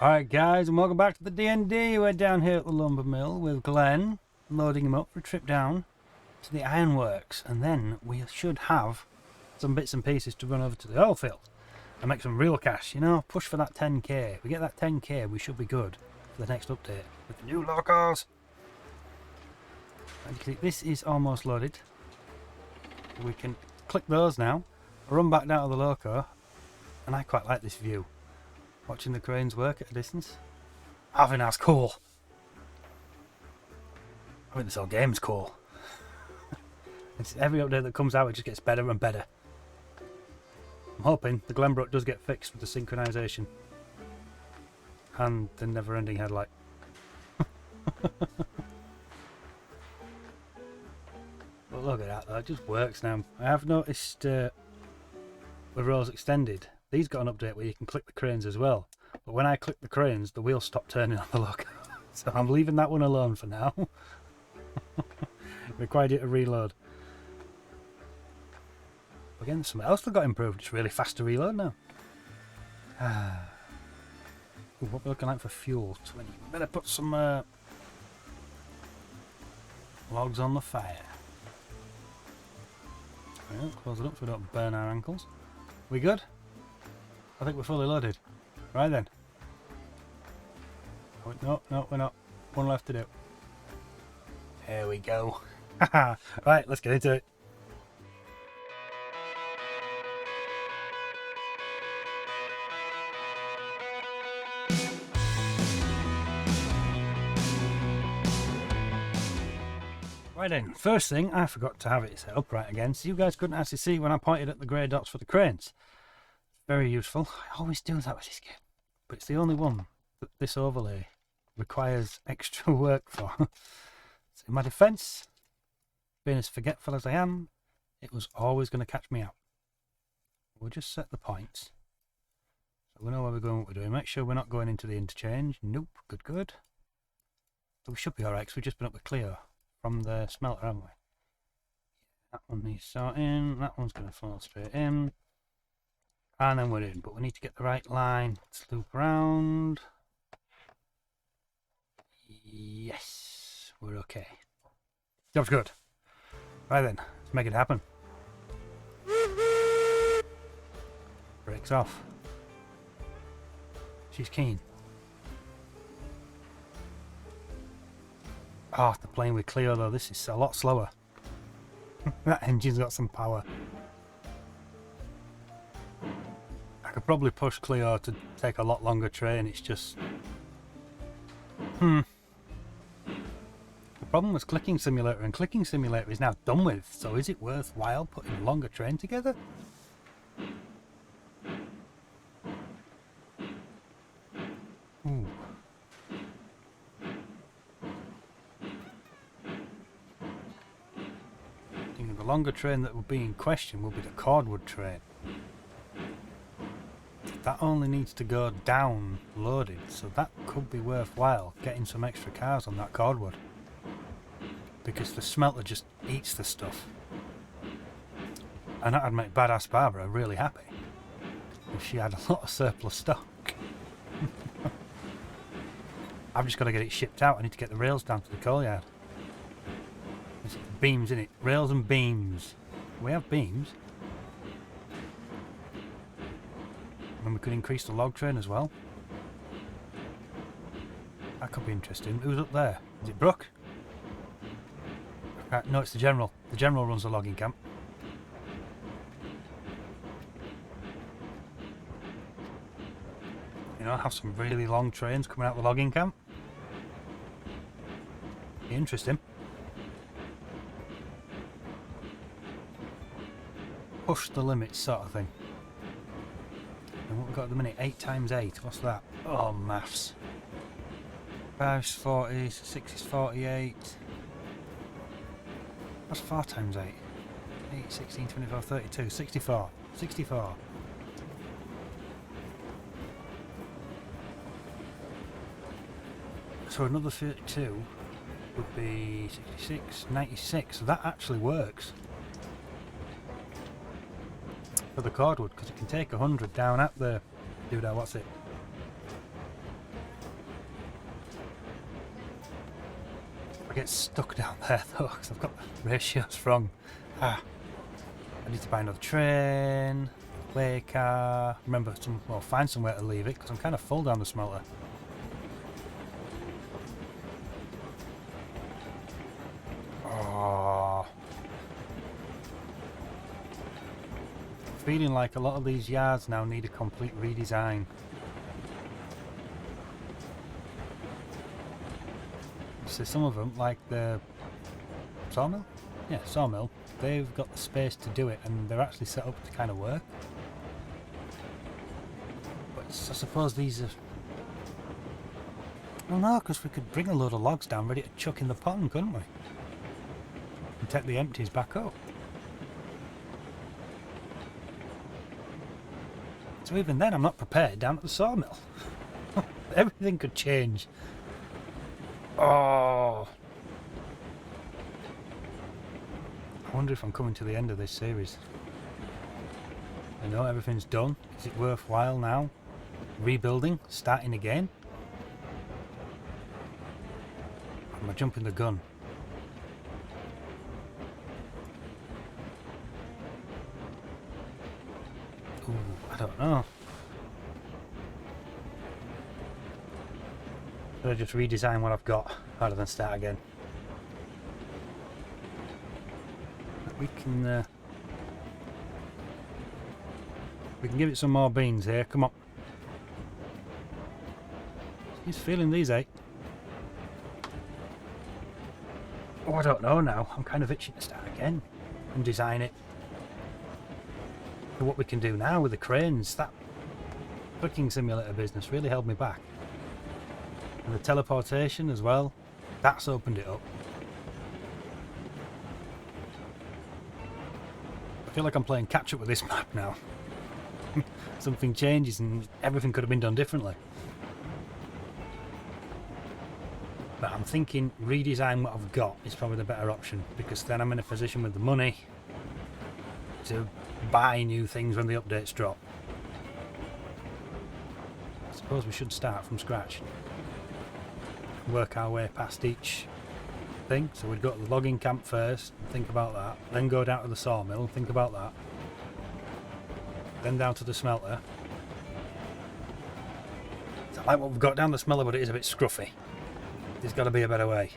Alright guys, and welcome back to the D&D. We're down here at the lumber mill with Glen, loading him up for a trip down to the ironworks, and then we should have some bits and pieces to run over to the oil field and make some real cash, you know, push for that 10k. If we get that 10k, we should be good for the next update with the new locals. And you can see this is almost loaded. We can click those now, run back down to the loco, and I quite like this view. Watching the cranes work at a distance. I think that's cool. I think this whole game's cool. It's every update that comes out, it just gets better and better. I'm hoping the Glenbrook does get fixed with the synchronisation. And the never-ending headlight. But look at that though, it just works now. I have noticed with rows extended, these got an update where you can click the cranes as well. But when I click the cranes, the wheels stop turning on the loco. So I'm leaving that one alone for now. Required you to reload. Again, something else that got improved. It's really fast to reload now. Ooh, what we're looking like for fuel? 20. Better put some logs on the fire. Well, close it up so we don't burn our ankles. We good? I think we're fully loaded. Right then. Oh, no, we're not. One left to do. There we go. Right, let's get into it. Right then, first thing, I forgot to have it set up right again, so you guys couldn't actually see when I pointed at the grey dots for the cranes. Very useful. I always do that with this game, but it's the only one that this overlay requires extra work for. So in my defence, being as forgetful as I am, it was always going to catch me out. We'll just set the points, so we know where we're going, what we're doing. Make sure we're not going into the interchange. Nope, good. So we should be alright, because we've just been up with Cleo from the smelter, haven't we? That one needs sorting, that one's going to fall straight in. And then we're in, but we need to get the right line. Let's loop around. Yes, we're okay. Job's good. Right then, let's make it happen. Brakes off. She's keen. Oh, after playing with Cleo though, this is a lot slower. That engine's got some power. I could probably push Cleo to take a lot longer train, it's just... The problem was Clicking Simulator, and Clicking Simulator is now done with, so is it worthwhile putting a longer train together? Ooh. I think the longer train that would be in question will be the cordwood train. That only needs to go down loaded, so that could be worthwhile, getting some extra cars on that cordwood. Because the smelter just eats the stuff. And that would make Badass Barbara really happy. If she had a lot of surplus stock. I've just got to get it shipped out. I need to get the rails down to the coal yard. There's beams in it. Rails and beams. We have beams. And we could increase the log train as well. That could be interesting. Who's up there? Is it Brooke? No, it's the General. The General runs the logging camp. You know, have some really long trains coming out the logging camp. Be interesting. Push the limits sort of thing. And what we've got at the minute, 8 times 8, what's that? Oh, maths. 5 is 40, 6 is 48. What's 4 times 8? 8, 16, 24, 32, 64. 64. So another 32 would be 66, 96. So that actually works. for the cordwood, because it can take 100 down at the doodah, what's it? I get stuck down there though, because I've got the ratios wrong. I need to buy another train, play car. Remember, find somewhere to leave it because I'm kind of full down the smelter. Oh, feeling like a lot of these yards now need a complete redesign. So some of them, like the sawmill, sawmill, they've got the space to do it and they're actually set up to kind of work. But I suppose these are... Well, no, because we could bring a load of logs down ready to chuck in the pond, couldn't we? And take the empties back up. So even then I'm not prepared down at the sawmill. Everything could change. Oh! I wonder if I'm coming to the end of this series. I know everything's done. Is it worthwhile now? Rebuilding? Starting again? Am I jumping the gun? Ooh, I don't know. Should I just redesign what I've got rather than start again? We can give it some more beans here. Come on. He's feeling these, eh? Oh, I don't know now. I'm kind of itching to start again and design it. For what we can do now with the cranes, that freaking simulator business really held me back. And the teleportation as well, that's opened it up. I feel like I'm playing catch up with this map now. Something changes and everything could have been done differently. But I'm thinking redesign what I've got is probably the better option, because then I'm in a position with the money to buy new things when the updates drop. I suppose we should start from scratch. Work our way past each thing. So we'd go to the logging camp first and think about that, then go down to the sawmill and think about that, then down to the smelter. I like what we've got down the smelter, but it is a bit scruffy. There's got to be a better way.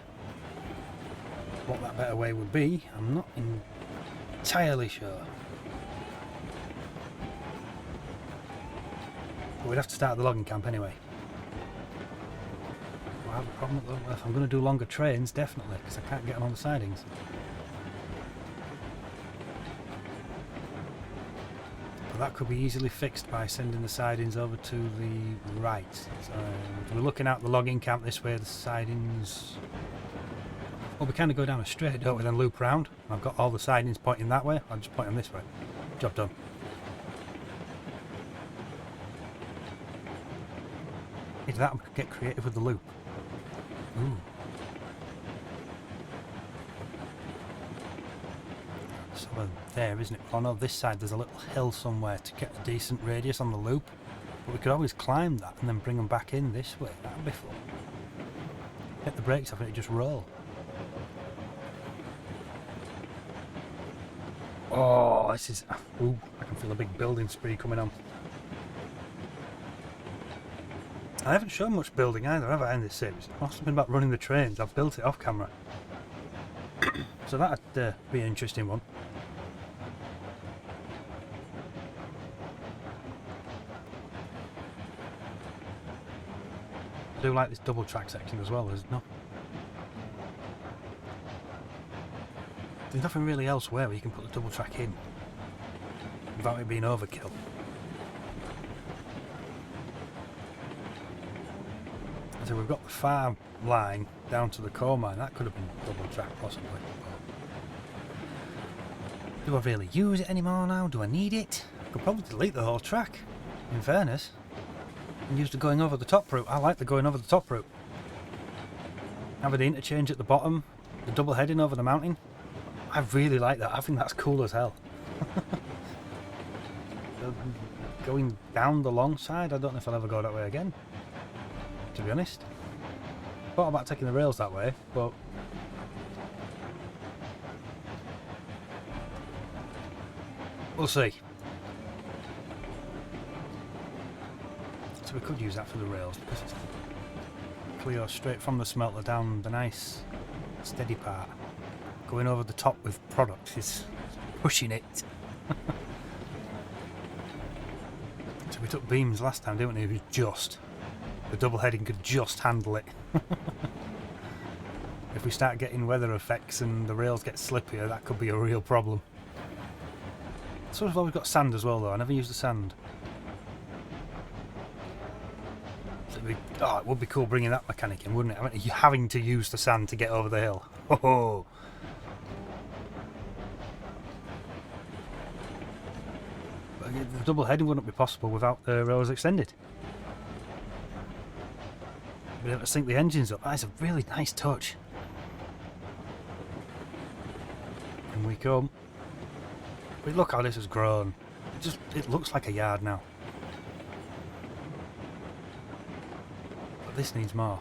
What that better way would be, I'm not entirely sure. But we'd have to start at the logging camp anyway. I have a problem if I'm going to do longer trains, definitely, because I can't get them on the sidings. But that could be easily fixed by sending the sidings over to the right. So we're looking out the logging camp this way, the sidings... Well, we kind of go down a straight, don't we, then loop round. I've got all the sidings pointing that way, I'll just point them this way. Job done. Either that or we could get creative with the loop. Ooh. So there, isn't it? Oh no, this side there's a little hill somewhere to get a decent radius on the loop. But we could always climb that and then bring them back in this way. That'd be fun. Get the brakes off and it just roll. Oh, this is... Ooh, I can feel a big building spree coming on. I haven't shown much building either, have I, in this series? It must have been about running the trains. I've built it off camera. So that'd be an interesting one. I do like this double track section as well, there's nothing really elsewhere where you can put the double track in without it being overkill. So we've got the farm line down to the coal mine. That could have been double track possibly. Do I really use it anymore now? Do I need it? I could probably delete the whole track, in fairness, and use the going over the top route. I like the going over the top route. Having the interchange at the bottom, the double heading over the mountain. I really like that. I think that's cool as hell. Going down the long side, I don't know if I'll ever go that way again, to be honest. Thought about taking the rails that way, but We'll see. So we could use that for the rails because it's clear straight from the smelter down the nice steady part. Going over the top with products is pushing it. So we took beams last time, didn't we? It was just. The double heading could just handle it. If we start getting weather effects and the rails get slippier, that could be a real problem. So I've always got sand as well though, I never use the sand. So it would be cool bringing that mechanic in, wouldn't it? I mean, you're having to use the sand to get over the hill. Oh. But the double heading wouldn't be possible without the rails extended. Be able to sync the engines up. That is a really nice touch. And we come. But look how this has grown. It looks like a yard now. But this needs more.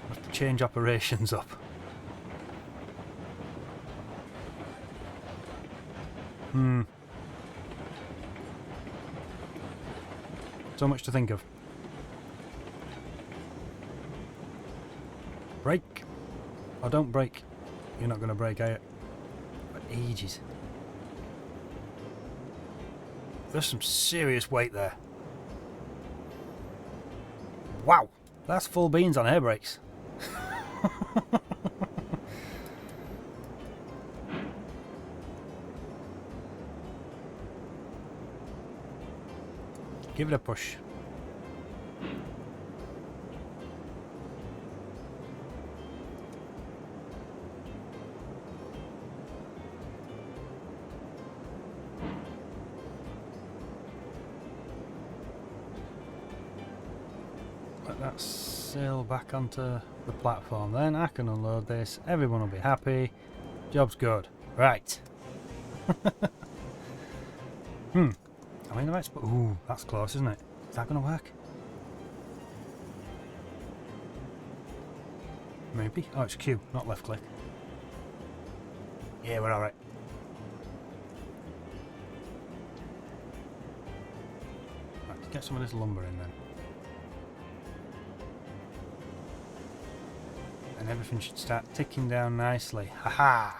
I have to change operations up. So much to think of. Brake. Oh, don't brake. You're not going to brake, are you? For ages. There's some serious weight there. Wow, that's full beans on air brakes. Give it a push. Let that sail back onto the platform, then I can unload this, everyone will be happy, job's good. Right. I mean, ooh, that's close, isn't it? Is that going to work? Maybe. Oh, it's Q, not left click. Yeah, we're alright. Right, get some of this lumber in then. And everything should start ticking down nicely. Haha!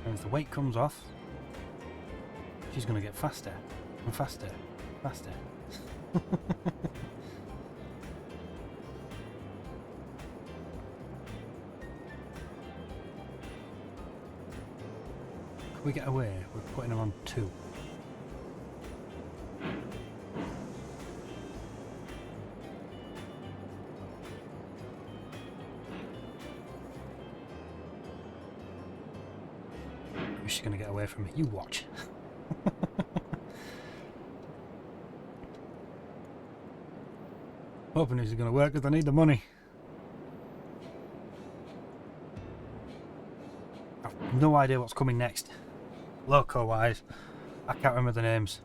And as the weight comes off, she's going to get faster and faster, faster. Can we get away? We're putting her on 2. She's going to get away from me. You watch. Hoping this is going to work because I need the money. I've no idea what's coming next. Loco wise, I can't remember the names.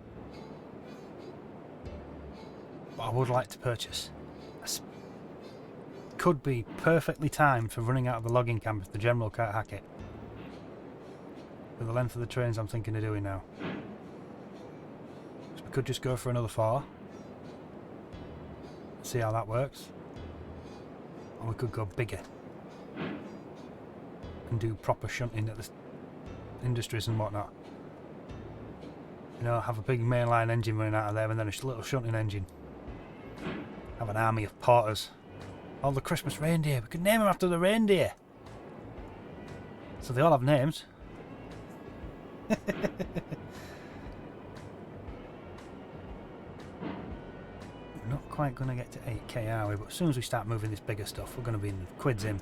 But I would like to purchase. Could be perfectly timed for running out of the logging camp if the general can't hack it. For the length of the trains I'm thinking of doing now. So we could just go for another 4. See how that works. Or we could go bigger. And do proper shunting at the industries and whatnot. You know, have a big mainline engine running out of there and then a little shunting engine. Have an army of porters. All the Christmas reindeer. We could name them after the reindeer. So they all have names. Not quite going to get to 8k, are we? But as soon as we start moving this bigger stuff, we're going to be in the quids in.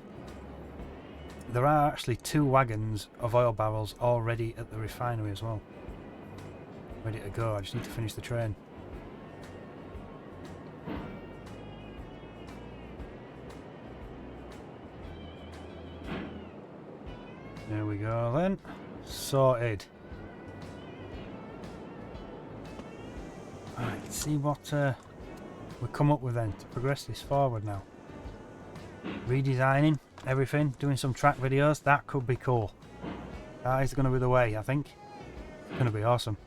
There are actually 2 wagons of oil barrels already at the refinery as well. Ready to go, I just need to finish the train. There we we go then. Sorted. Right, let's see what we come up with then to progress this forward now. Redesigning everything, doing some track videos, that could be cool. That is going to be the way, I think. It's going to be awesome.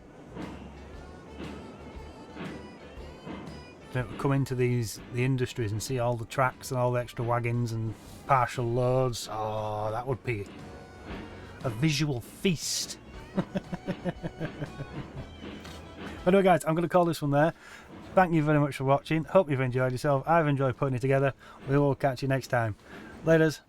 To come into the industries and see all the tracks and all the extra wagons and partial loads. Oh, that would be a visual feast. Anyway guys, I'm going to call this one there. Thank you very much for watching. Hope you've enjoyed yourself. I've enjoyed putting it together. We will catch you next time. Laters.